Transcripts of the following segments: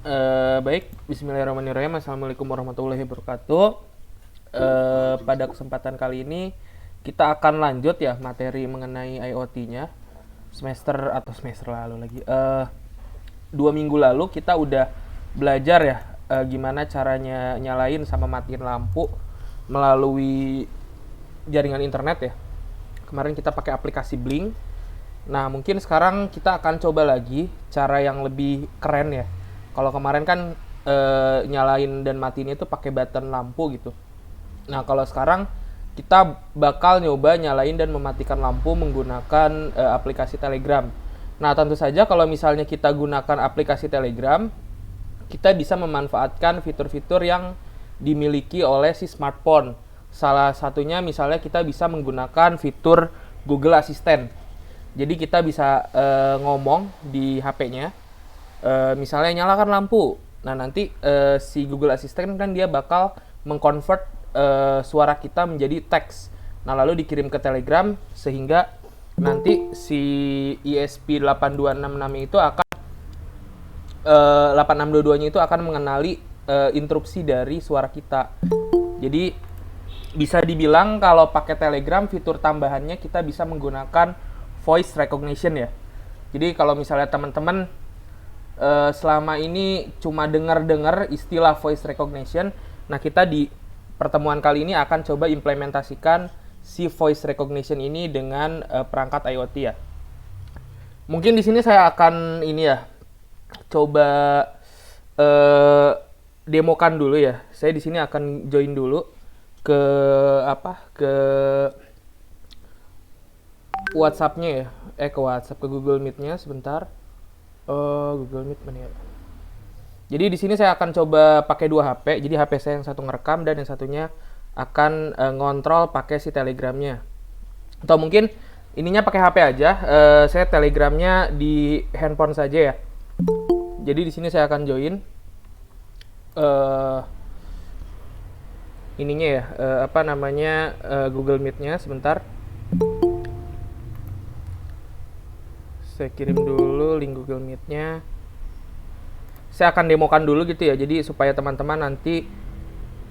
Baik, Bismillahirrahmanirrahim. Assalamualaikum warahmatullahi wabarakatuh. Pada kesempatan kali ini kita akan lanjut ya materi mengenai IoT-nya. Semester lalu lagi. 2 minggu lalu kita udah belajar ya gimana caranya nyalain sama matiin lampu melalui jaringan internet ya. Kemarin kita pakai aplikasi Blink. Nah, mungkin sekarang kita akan coba lagi cara yang lebih keren ya. Kalau kemarin kan nyalain dan matiin itu pakai button lampu gitu. Nah, kalau sekarang kita bakal nyoba nyalain dan mematikan lampu menggunakan aplikasi Telegram. Nah, tentu saja kalau misalnya kita gunakan aplikasi Telegram, kita bisa memanfaatkan fitur-fitur yang dimiliki oleh si smartphone. Salah satunya misalnya kita bisa menggunakan fitur Google Assistant. Jadi kita bisa ngomong di HP-nya, misalnya nyalakan lampu. Nah, nanti si Google Assistant kan dia bakal mengconvert suara kita menjadi teks. Nah, lalu dikirim ke Telegram sehingga nanti si ESP8266 itu akan 8622-nya itu akan mengenali interupsi dari suara kita. Jadi bisa dibilang kalau pakai Telegram fitur tambahannya kita bisa menggunakan voice recognition ya. Jadi kalau misalnya teman-teman selama ini cuma dengar-dengar istilah voice recognition, nah kita di pertemuan kali ini akan coba implementasikan si voice recognition ini dengan perangkat IoT ya. Mungkin di sini saya akan ini ya coba demokan dulu ya. Saya di sini akan join dulu ke ke WhatsApp-nya ya. Ke WhatsApp, ke Google Meet-nya sebentar. Google Meet mana ya? Jadi di sini saya akan coba pakai 2 HP. Jadi HP saya yang satu ngerekam dan yang satunya akan ngontrol pakai si Telegramnya. Atau mungkin ininya pakai HP aja. Saya Telegramnya di handphone saja ya. Jadi di sini saya akan join ininya ya, Google Meet-nya sebentar. Saya kirim dulu link Google Meet-nya. Saya akan demokan dulu gitu ya, jadi supaya teman-teman nanti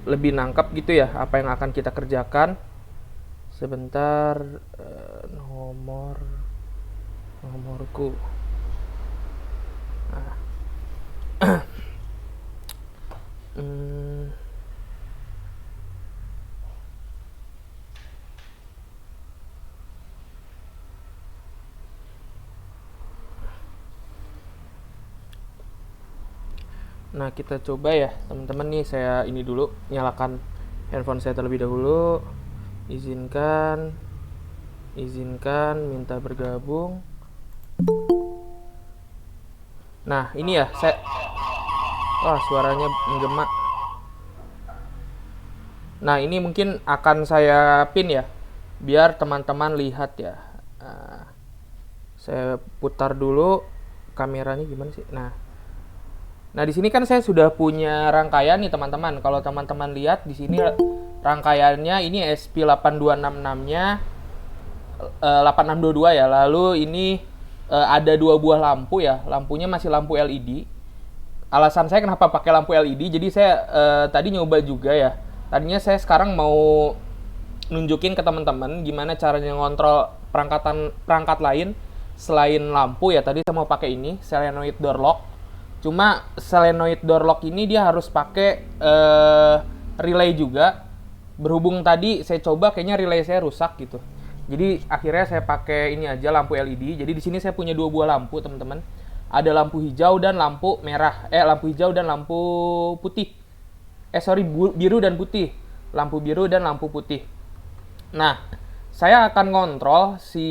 lebih nangkep gitu ya apa yang akan kita kerjakan. Sebentar, nomorku. Nah. Nah, kita coba ya teman-teman nih, saya ini dulu nyalakan handphone saya terlebih dahulu. Izinkan minta bergabung. Nah, ini ya suaranya menggema. Nah, ini mungkin akan saya pin ya biar teman-teman lihat ya. Saya putar dulu kameranya gimana sih. Nah, di sini kan saya sudah punya rangkaian nih teman-teman. Kalau teman-teman lihat di sini rangkaiannya ini SP8266-nya 8622 ya. Lalu ini ada 2 buah lampu ya. Lampunya masih lampu LED. Alasan saya kenapa pakai lampu LED, jadi saya tadi nyoba juga ya. Tadinya saya sekarang mau nunjukin ke teman-teman gimana caranya ngontrol perangkat lain selain lampu ya. Tadi saya mau pakai ini, solenoid door lock. Cuma solenoid door lock ini dia harus pakai relay juga. Berhubung tadi saya coba kayaknya relay saya rusak gitu. Jadi akhirnya saya pakai ini aja, lampu LED. Jadi di sini saya punya 2 buah lampu, teman-teman. Ada lampu hijau dan lampu merah. Lampu hijau dan lampu putih. Biru dan putih. Lampu biru dan lampu putih. Nah, saya akan ngontrol si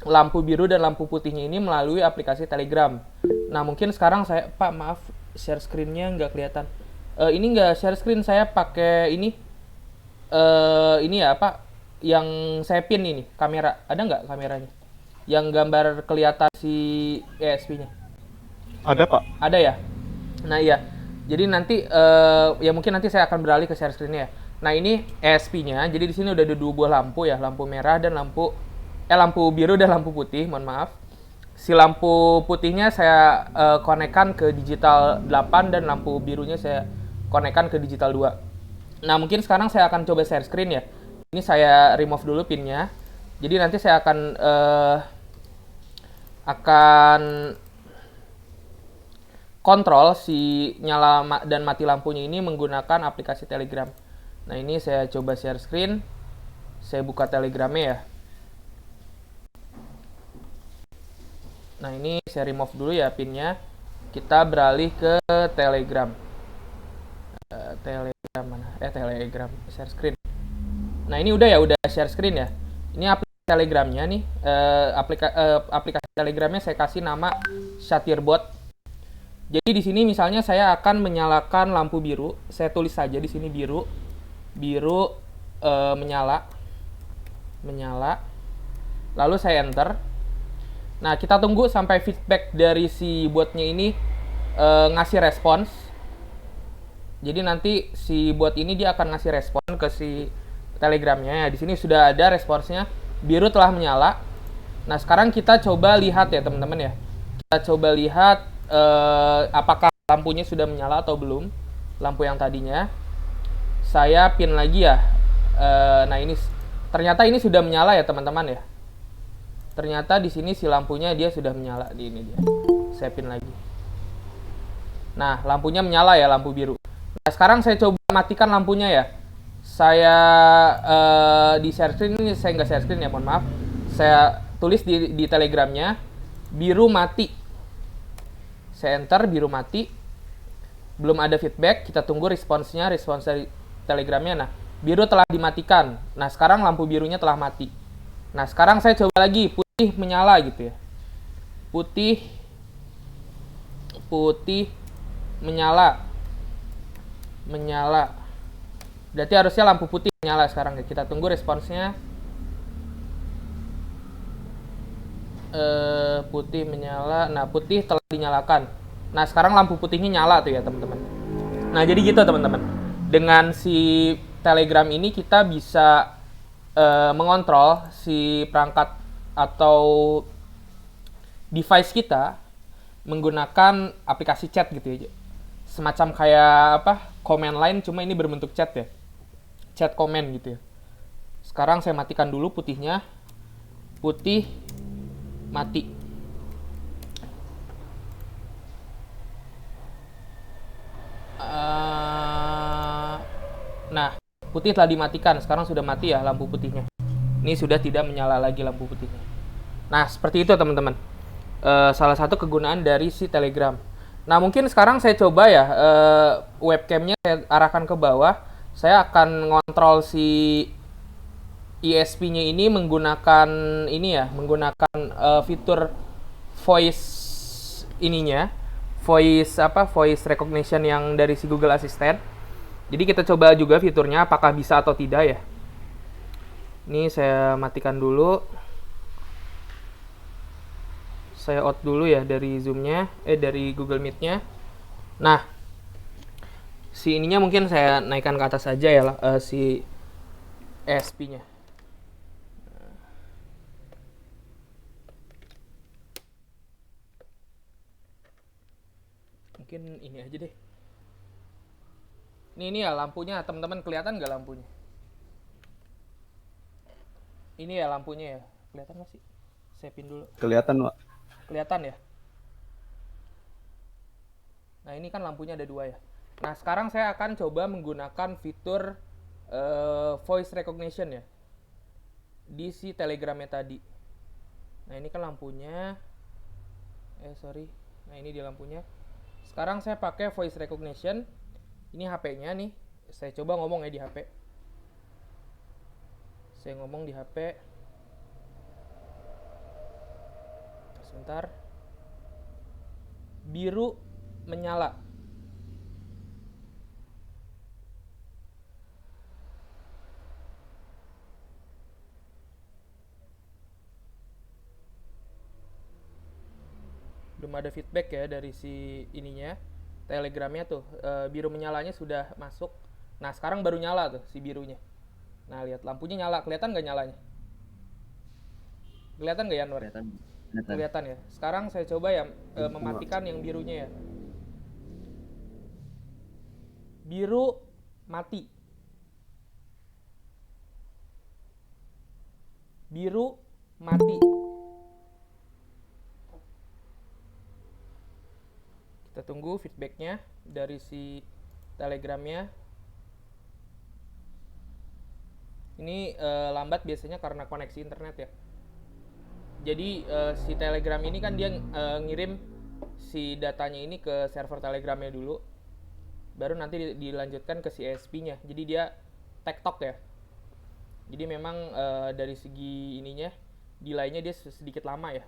lampu biru dan lampu putihnya ini melalui aplikasi Telegram. Nah, mungkin sekarang saya, Pak, maaf, share screen-nya nggak kelihatan. Ini nggak share screen, saya pakai ini. Ini ya, Pak, yang saya pin ini, kamera. Ada nggak kameranya? Yang gambar kelihatan si ESP-nya. Ada, Pak. Ada ya? Nah, iya. Jadi nanti ya mungkin nanti saya akan beralih ke share screen-nya ya. Nah, ini ESP-nya. Jadi di sini udah ada 2 buah lampu ya, lampu merah dan lampu biru dan lampu putih, mohon maaf. Si lampu putihnya saya konekkan ke digital 8 dan lampu birunya saya konekkan ke digital 2. Nah, mungkin sekarang saya akan coba share screen ya. Ini saya remove dulu pinnya. Jadi nanti saya akan kontrol si nyala dan mati lampunya ini menggunakan aplikasi Telegram. Nah, ini saya coba share screen. Saya buka Telegramnya ya. Nah, ini saya remove dulu ya pinnya. Kita beralih ke Telegram. Telegram mana? Telegram share screen. Nah, ini udah share screen ya. Ini aplikasi Telegramnya nih. Aplikasi Telegramnya saya kasih nama Shutterbot. Jadi di sini misalnya saya akan menyalakan lampu biru. Saya tulis saja di sini biru. Biru menyala. Lalu saya enter. Nah, kita tunggu sampai feedback dari si botnya ini ngasih respons. Jadi nanti si bot ini dia akan ngasih respon ke si Telegramnya. Ya, di sini sudah ada responsnya. Biru telah menyala. Nah, sekarang kita coba lihat ya teman-teman ya. Kita coba lihat apakah lampunya sudah menyala atau belum. Lampu yang tadinya. Saya pin lagi ya. Nah, ini ternyata ini sudah menyala ya teman-teman ya. Ternyata di sini si lampunya dia sudah menyala. Di ini dia. Saya pin lagi. Nah, lampunya menyala ya, lampu biru. Nah, sekarang saya coba matikan lampunya ya. Saya di share screen ini saya nggak share screen ya, mohon maaf. Saya tulis di Telegramnya biru mati. Saya enter biru mati. Belum ada feedback, kita tunggu respons dari Telegramnya. Nah, biru telah dimatikan. Nah, sekarang lampu birunya telah mati. Nah, sekarang saya coba lagi putih menyala gitu ya. Putih menyala. Berarti harusnya lampu putih menyala sekarang ya. Kita tunggu responsnya. Putih menyala. Nah, putih telah dinyalakan. Nah, sekarang lampu putihnya nyala tuh ya teman-teman. Nah, jadi gitu teman-teman. Dengan si Telegram ini kita bisa mengontrol si perangkat atau device kita menggunakan aplikasi chat gitu ya. Semacam kayak comment line, cuma ini berbentuk chat ya. Chat comment gitu ya. Sekarang saya matikan dulu putihnya. Putih mati. Nah, putih telah dimatikan. Sekarang sudah mati ya lampu putihnya. Ini sudah tidak menyala lagi lampu putihnya. Nah, seperti itu teman-teman. Salah satu kegunaan dari si Telegram. Nah, mungkin sekarang saya coba ya webcamnya saya arahkan ke bawah. Saya akan ngontrol si ISP-nya ini menggunakan fitur voice voice recognition yang dari si Google Assistant. Jadi kita coba juga fiturnya apakah bisa atau tidak ya. Ini saya matikan dulu. Saya out dulu ya dari Zoom-nya, dari Google Meet-nya. Nah, si ininya mungkin saya naikkan ke atas saja ya si ESP-nya. Mungkin ini aja deh. Ini ya lampunya, teman-teman kelihatan nggak lampunya? Ini ya lampunya ya, kelihatan nggak sih? Saya pin dulu. Kelihatan, Pak. Kelihatan ya? Nah, ini kan lampunya ada 2 ya. Nah, sekarang saya akan coba menggunakan fitur voice recognition ya di si Telegramnya tadi. Nah, ini kan lampunya. Nah, ini di lampunya. Sekarang saya pakai voice recognition. Ini HP-nya nih. Saya coba ngomong ya di HP. Saya ngomong di HP. Sebentar. Biru menyala. Belum ada feedback ya dari si ininya, Telegramnya tuh. Biru menyalanya sudah masuk. Nah, sekarang baru nyala tuh si birunya. Nah, lihat lampunya nyala. Kelihatan nggak nyalanya? Kelihatan nggak ya, Anwar? Kelihatan. Kelihatan. Kelihatan ya. Sekarang saya coba ya mematikan yang birunya ya. Biru mati. Biru mati. Kita tunggu feedbacknya dari si telegramnya. Ini lambat biasanya karena koneksi internet ya. Jadi si telegram ini kan dia ngirim si datanya ini ke server telegramnya dulu, baru nanti dilanjutkan ke si ESP-nya. Jadi dia tektok ya. Jadi memang dari segi ininya delay-nya dia sedikit lama ya.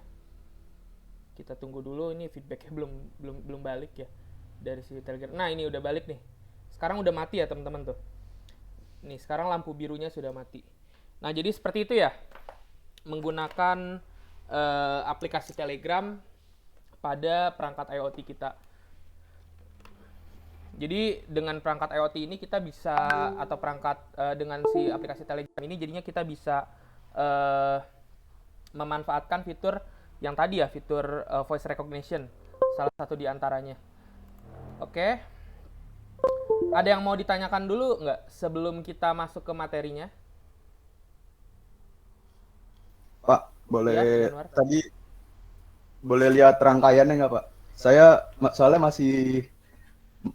Kita tunggu dulu, ini feedbacknya belum balik ya dari si telegram. Nah ini udah balik nih. Sekarang udah mati ya teman-teman tuh. Nih sekarang lampu birunya sudah mati. Nah jadi seperti itu ya, menggunakan aplikasi Telegram pada perangkat IoT kita. Jadi dengan perangkat IoT ini kita bisa, atau perangkat dengan si aplikasi Telegram ini, jadinya kita bisa uh, memanfaatkan fitur yang tadi ya, fitur voice recognition, salah satu di antaranya. Oke, ada yang mau ditanyakan dulu nggak sebelum kita masuk ke materinya? Pak, Ya, boleh Yanwar. tadi boleh lihat rangkaiannya nggak, Pak? Soalnya masih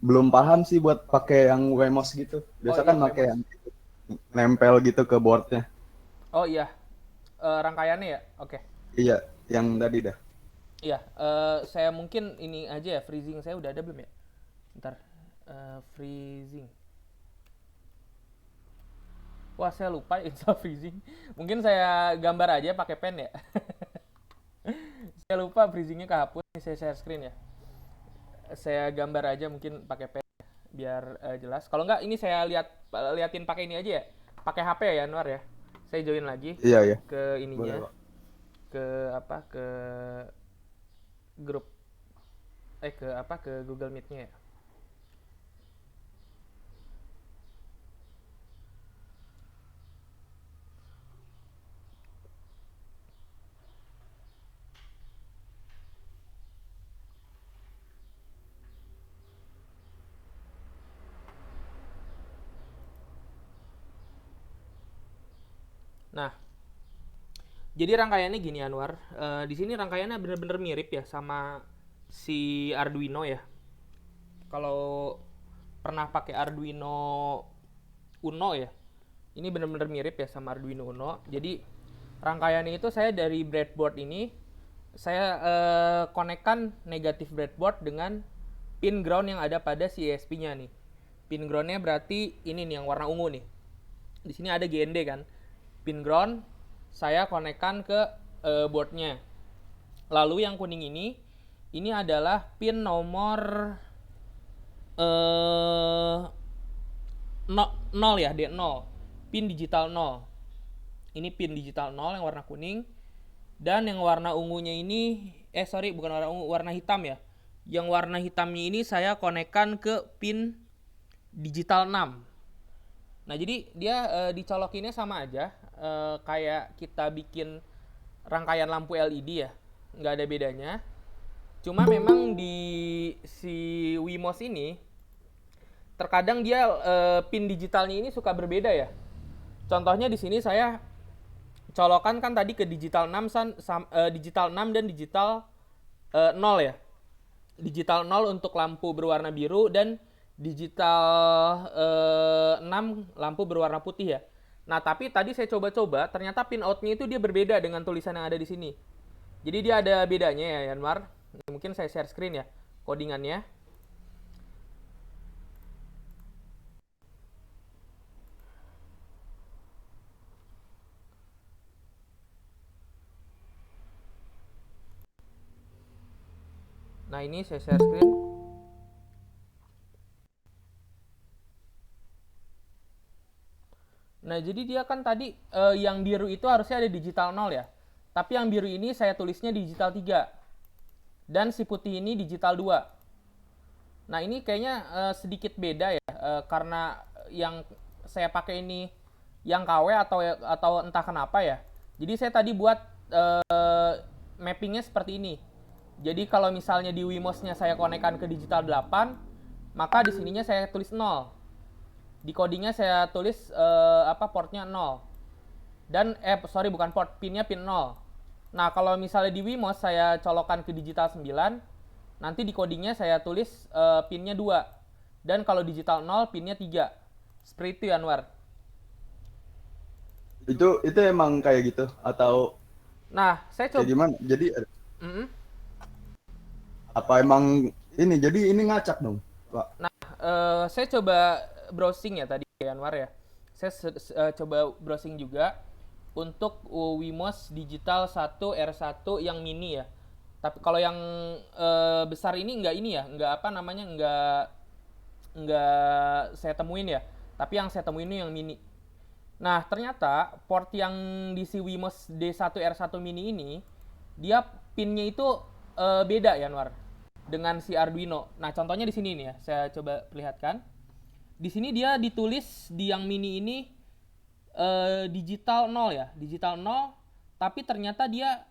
belum paham sih buat pakai yang Wemos gitu. Oh Biasa iya, kan pakai Wemos. yang nempel gitu ke boardnya. Oh iya, rangkaiannya ya. Oke. Iya, yang tadi dah. Iya, saya mungkin ini aja ya, freezing saya udah ada belum ya? Ntar, freezing. Wah, saya lupa install freezing. Mungkin saya gambar aja pakai pen ya. Saya lupa freezingnya kehapus. Ini saya share screen ya. Saya gambar aja mungkin pakai pen ya, biar jelas. Kalau nggak, ini saya liatin pakai ini aja ya. Pakai HP ya, Anwar ya. Saya join lagi Iya, ya. ke Boleh, ininya, Pak. ke apa? Ke grup, ke apa? Ke Google Meet-nya ya. Nah, jadi rangkaiannya gini Anwar. Di sini rangkaiannya bener-bener mirip ya sama si Arduino ya. Kalau pernah pakai Arduino Uno ya, ini bener-bener mirip ya sama Arduino Uno. Jadi rangkaiannya itu saya dari breadboard ini, saya konekkan negatif breadboard dengan pin ground yang ada pada si ESP-nya nih. Pin groundnya berarti ini nih yang warna ungu nih. Di sini ada GND kan. Pin ground saya konekkan ke boardnya. Lalu yang kuning ini adalah pin nomor eh 0 ya, D0. Pin digital 0. Ini pin digital 0 yang warna kuning. Dan yang warna ungunya ini, sorry bukan warna ungu, warna hitam ya. Yang warna hitamnya ini saya konekkan ke pin digital 6. Nah jadi dia dicolokinnya sama aja, kayak kita bikin rangkaian lampu LED ya, nggak ada bedanya. Cuma memang di si Wimos ini terkadang dia pin digitalnya ini suka berbeda ya. Contohnya di sini saya colokan kan tadi ke digital 6 digital 6 dan digital 0 ya. Digital 0 untuk lampu berwarna biru dan digital 6 lampu berwarna putih ya. Nah, tapi tadi saya coba-coba, ternyata pin outnya itu dia berbeda dengan tulisan yang ada di sini. Jadi dia ada bedanya ya, Yanmar. Mungkin saya share screen ya, codingannya. Nah, ini saya share screen. Nah, jadi dia kan tadi yang biru itu harusnya ada digital 0 ya. Tapi yang biru ini saya tulisnya digital 3. Dan si putih ini digital 2. Nah, ini kayaknya sedikit beda ya, karena yang saya pakai ini yang KW atau entah kenapa ya. Jadi saya tadi buat mappingnya seperti ini. Jadi kalau misalnya di Wemos-nya saya konekkan ke digital 8, maka di sininya saya tulis 0. Di codingnya saya tulis portnya 0. Dan bukan port, pinnya pin 0. Nah, kalau misalnya di Wemos saya colokan ke digital 9, nanti di codingnya saya tulis pinnya 2. Dan kalau digital 0, pinnya 3. Seperti itu ya, Anwar. Itu emang kayak gitu atau Nah, saya kayak coba. gimana? Jadi Mm-mm. apa emang ini? Jadi ini ngacak dong, Pak. Nah, saya coba browsing ya tadi ya, Anwar ya. Saya coba browsing juga untuk Wemos Digital 1 R1 yang mini ya. Tapi kalau yang besar ini enggak ini ya, enggak apa namanya, enggak saya temuin ya. Tapi yang saya temuin ini yang mini. Nah, ternyata port yang di si Wemos D1 R1 mini ini dia pinnya itu beda ya, Anwar, dengan si Arduino. Nah, contohnya di sini nih ya, saya coba perlihatkan. Di sini dia ditulis di yang mini ini digital 0 ya, digital 0, tapi ternyata dia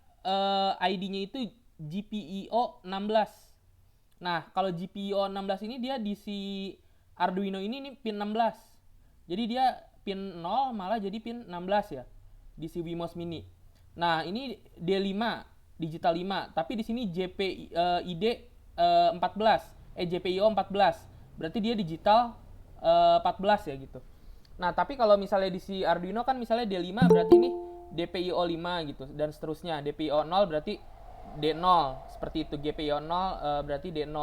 ID-nya itu GPIO 16. Nah, kalau GPIO 16 ini dia di si Arduino ini pin 16. Jadi dia pin 0 malah jadi pin 16 ya di si Wemos Mini. Nah, ini D5 digital 5, tapi di sini JPID 14. JPIO 14. Berarti dia digital 14 ya gitu. Nah, tapi kalau misalnya di si Arduino kan misalnya D5 berarti ini DPIO 5 gitu dan seterusnya. DPIO 0 berarti D0 seperti itu. GPIO 0 berarti D0.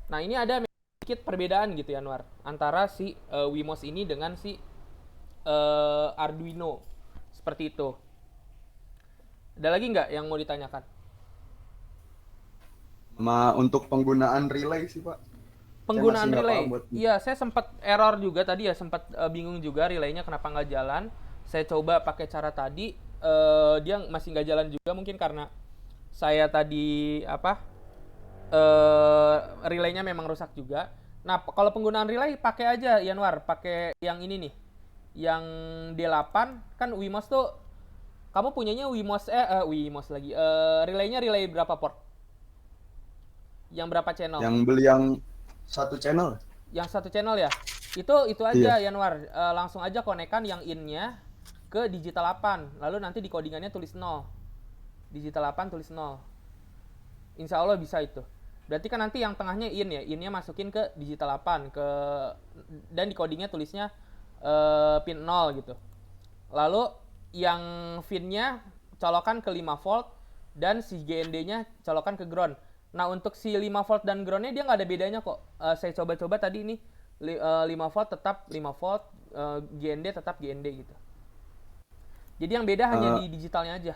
Nah, ini ada sedikit perbedaan gitu ya, Anwar, antara si Wemos ini dengan si Arduino. Seperti itu. Ada lagi nggak yang mau ditanyakan? Untuk penggunaan relay sih, Pak. Saya masih Penggunaan nggak relay. paham buat. Iya, saya sempat error juga tadi ya, sempat bingung juga relaynya kenapa nggak jalan. Saya coba pakai cara tadi, dia masih nggak jalan juga mungkin karena saya tadi relaynya memang rusak juga. Nah, kalau penggunaan relay pakai aja Yanwar, pakai yang ini nih. Yang D8 kan Wemos tuh kamu punyanya Wemos lagi. Relaynya relay berapa port? Yang berapa channel? Yang beli yang satu channel. Yang satu channel ya. Itu aja Iya. Yanwar. Langsung aja konekan yang in-nya ke digital 8. Lalu nanti di codingannya tulis 0. Digital 8 tulis 0. Insya Allah bisa itu. Berarti kan nanti yang tengahnya in ya. In-nya masukin ke digital 8 dan di codingnya tulisnya pin 0 gitu. Lalu yang fin-nya colokan ke 5 volt dan si GND-nya colokan ke ground. Nah, untuk si 5 volt dan ground-nya dia nggak ada bedanya kok. Saya coba-coba tadi ini 5 volt tetap 5 volt, GND tetap GND gitu. Jadi yang beda hanya Eh, di digitalnya aja.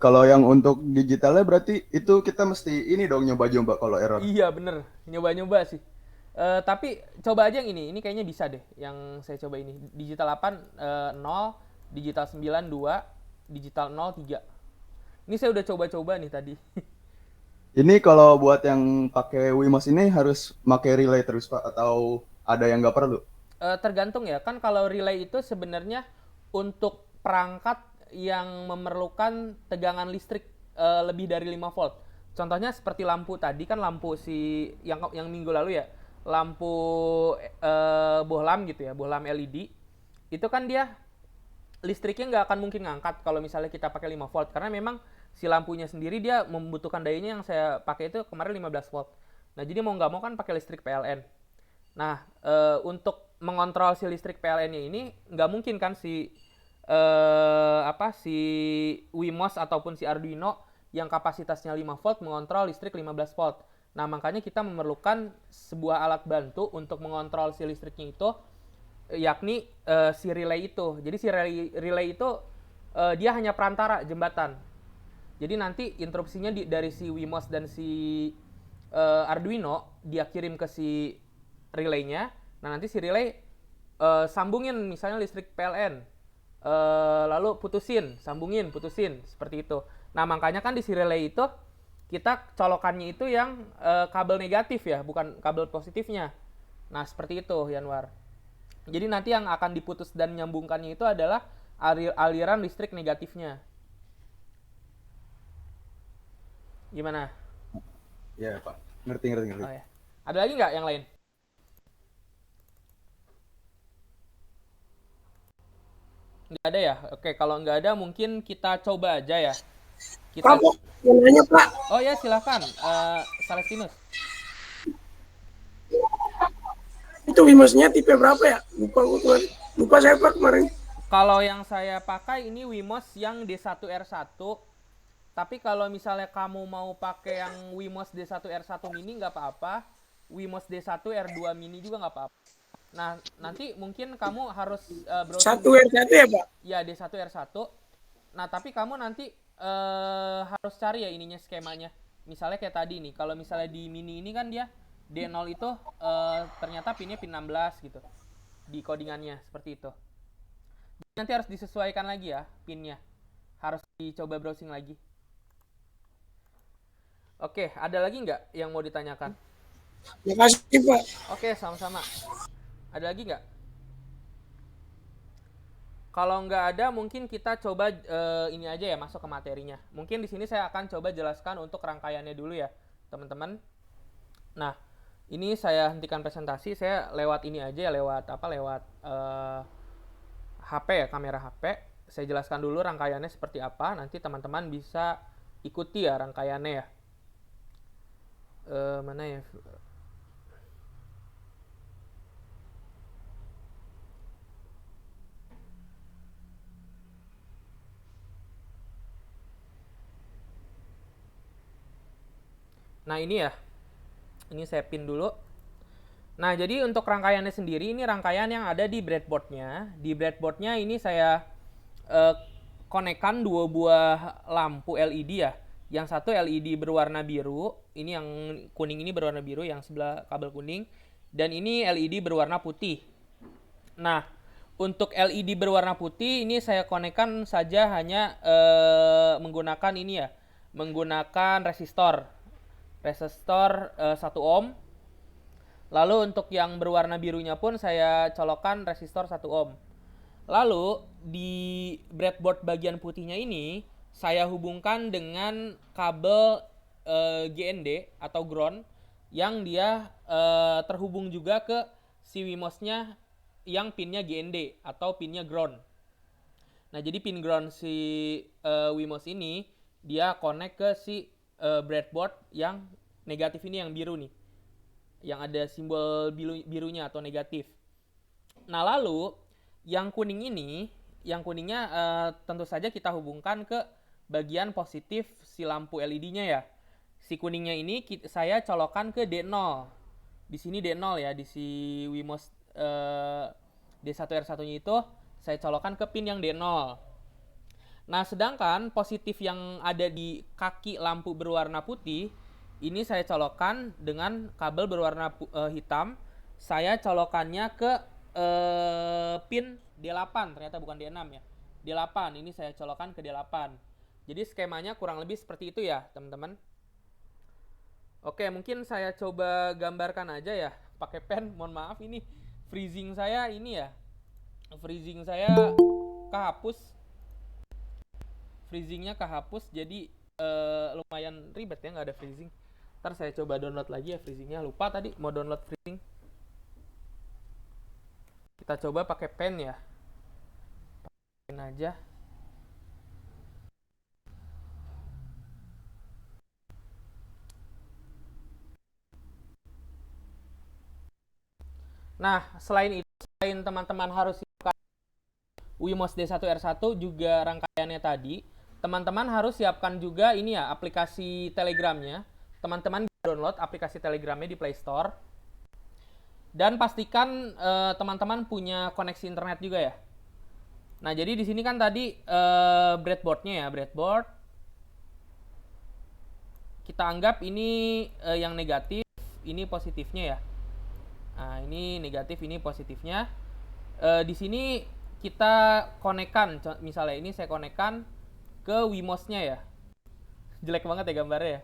Kalau yang untuk digitalnya berarti itu kita mesti ini dong nyoba-nyoba kalau error. Iya bener, nyoba-nyoba sih. Tapi coba aja yang ini kayaknya bisa deh. Yang saya coba ini digital 8 0, digital 9 2, digital 0 3. Ini saya udah coba-coba nih tadi. Ini kalau buat yang pakai Wemos ini harus pakai relay terus, Pak, atau ada yang nggak perlu? Tergantung ya, kan kalau relay itu sebenarnya untuk perangkat yang memerlukan tegangan listrik lebih dari 5 volt. Contohnya seperti lampu tadi kan, lampu si yang minggu lalu ya, lampu bohlam gitu ya, bohlam LED. Itu kan dia listriknya nggak akan mungkin ngangkat kalau misalnya kita pakai 5 volt, karena memang si lampunya sendiri dia membutuhkan dayanya. Yang saya pakai itu kemarin 15 volt. Nah, jadi mau nggak mau kan pakai listrik PLN. Nah, untuk mengontrol si listrik PLN-nya ini nggak mungkin kan si Wemos ataupun si Arduino yang kapasitasnya 5 volt mengontrol listrik 15 volt. Nah, makanya kita memerlukan sebuah alat bantu untuk mengontrol si listriknya itu, yakni si relay itu. Jadi si relay itu dia hanya perantara, jembatan. Jadi nanti interupsinya dari si Wemos dan si Arduino dia kirim ke si relaynya. Nah, nanti si relay sambungin misalnya listrik PLN, lalu sambungin, putusin, seperti itu. Nah, makanya kan di si relay itu kita colokannya itu yang kabel negatif ya, bukan kabel positifnya. Nah, seperti itu Yanwar. Jadi nanti yang akan diputus dan nyambungkannya itu adalah aliran listrik negatifnya. Gimana? Ya Pak, ngerti ngerti ngerti. Oh ya. Ada lagi nggak yang lain? Nggak ada ya? Oke, kalau nggak ada mungkin kita coba aja ya. Pak, Kita, Pak, mau nanya Pak, oh ya silahkan, Salestinus. itu Wimosnya tipe berapa ya? Lupa saya Pak kemarin. Kalau yang saya pakai ini Wimos yang D1R1. Tapi kalau misalnya kamu mau pakai yang Wimos D1R1 mini nggak apa-apa. Wimos D1R2 mini juga nggak apa-apa. Nah, nanti mungkin kamu harus browsing Satu R1 ya Pak? ya D1R1. Nah, tapi kamu nanti harus cari ya ininya skemanya. Misalnya kayak tadi nih, kalau misalnya di mini ini kan dia D0 itu ternyata pinnya pin 16 gitu. Di codingannya seperti itu. Nanti harus disesuaikan lagi ya pinnya. Harus dicoba browsing lagi. Oke, ada lagi nggak yang mau ditanyakan? Makasih Pak. Oke, sama-sama. Ada lagi nggak? Kalau nggak ada, mungkin kita coba ini aja ya, masuk ke materinya. Mungkin di sini saya akan coba jelaskan untuk rangkaiannya dulu ya, teman-teman. Nah, ini saya hentikan presentasi. Saya lewat ini aja ya, lewat apa? Lewat HP ya, kamera HP. Saya jelaskan dulu rangkaiannya seperti apa. Nanti teman-teman bisa ikuti ya rangkaiannya ya. Mana ya? Nah ini ya, ini saya pin dulu. Nah jadi untuk rangkaiannya sendiri, ini rangkaian yang ada di breadboardnya. Di breadboardnya ini saya konekkan dua buah lampu LED ya. Yang satu LED berwarna biru, ini yang kuning ini berwarna biru, yang sebelah kabel kuning. Dan ini LED berwarna putih. Nah, untuk LED berwarna putih ini saya konekkan saja hanya menggunakan ini ya, menggunakan resistor 1 ohm. Lalu untuk yang berwarna birunya pun saya colokkan resistor 1 ohm. Lalu di breadboard bagian putihnya ini saya hubungkan dengan kabel GND atau ground yang dia terhubung juga ke si Wimos-nya yang pinnya GND atau pinnya ground. Nah, jadi pin ground si Wimos ini dia connect ke si breadboard yang negatif ini, yang biru nih. Yang ada simbol birunya atau negatif. Nah, lalu yang kuning ini, yang kuningnya tentu saja kita hubungkan ke bagian positif si lampu LED-nya ya. Si kuningnya ini saya colokkan ke D0. Di sini D0 ya, di si Wimos D1R1-nya itu saya colokkan ke pin yang D0. Nah, sedangkan positif yang ada di kaki lampu berwarna putih ini saya colokkan dengan kabel berwarna hitam. Saya colokannya ke pin D8, ternyata bukan D6 ya. D8 ini saya colokkan ke D8. Jadi skemanya kurang lebih seperti itu ya, teman-teman. Oke, mungkin saya coba gambarkan aja ya pakai pen. Mohon maaf ini freezing saya ini ya. Freezing saya kehapus. Freezingnya kehapus, jadi lumayan ribet ya nggak ada freezing. Ntar saya coba download lagi ya freezingnya. Lupa tadi mau download freezing. Kita coba pakai pen ya. Pakai pen aja. Nah, selain itu, selain teman-teman harus siapkan Wimos D1R1 juga rangkaiannya tadi, teman-teman harus siapkan juga ini ya, aplikasi Telegramnya. Teman-teman download aplikasi Telegramnya di Play Store. Dan pastikan teman-teman punya koneksi internet juga ya. Nah, jadi di sini kan tadi breadboardnya ya, breadboard. Kita anggap ini yang negatif, ini positifnya ya. Nah, ini negatif, ini positifnya. Di sini kita konekkan, misalnya ini saya konekkan ke Wimos-nya ya. Jelek banget ya gambarnya ya.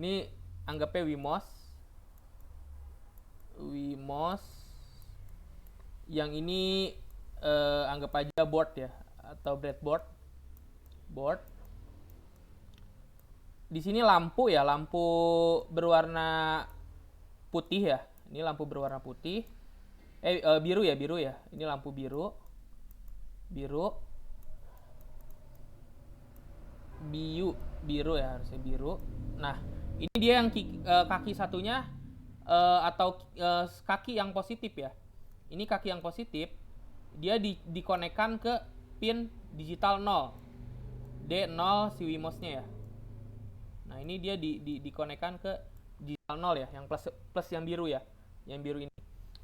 Ini anggapnya Wimos. Yang ini anggap aja board ya, atau breadboard. di sini lampu ya, lampu berwarna putih ya. Ini lampu berwarna putih. Biru ya. Ini lampu biru. Biru ya, harusnya biru. Nah, ini dia yang kaki satunya atau kaki yang positif ya. Ini kaki yang positif, dia dikonekkan ke pin digital 0. D0 si Wimos-nya ya. Nah, ini dia dikonekkan ke digital 0 ya, yang plus yang biru ya. Yang biru ini.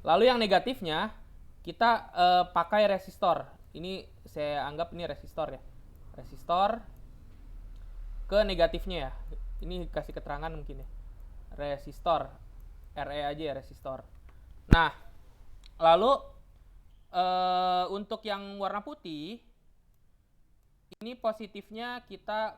Lalu yang negatifnya kita pakai resistor. Ini saya anggap ini resistor ya. Resistor ke negatifnya ya. Ini kasih keterangan mungkin ya. Resistor. RE aja ya, resistor. Nah, lalu untuk yang warna putih ini positifnya kita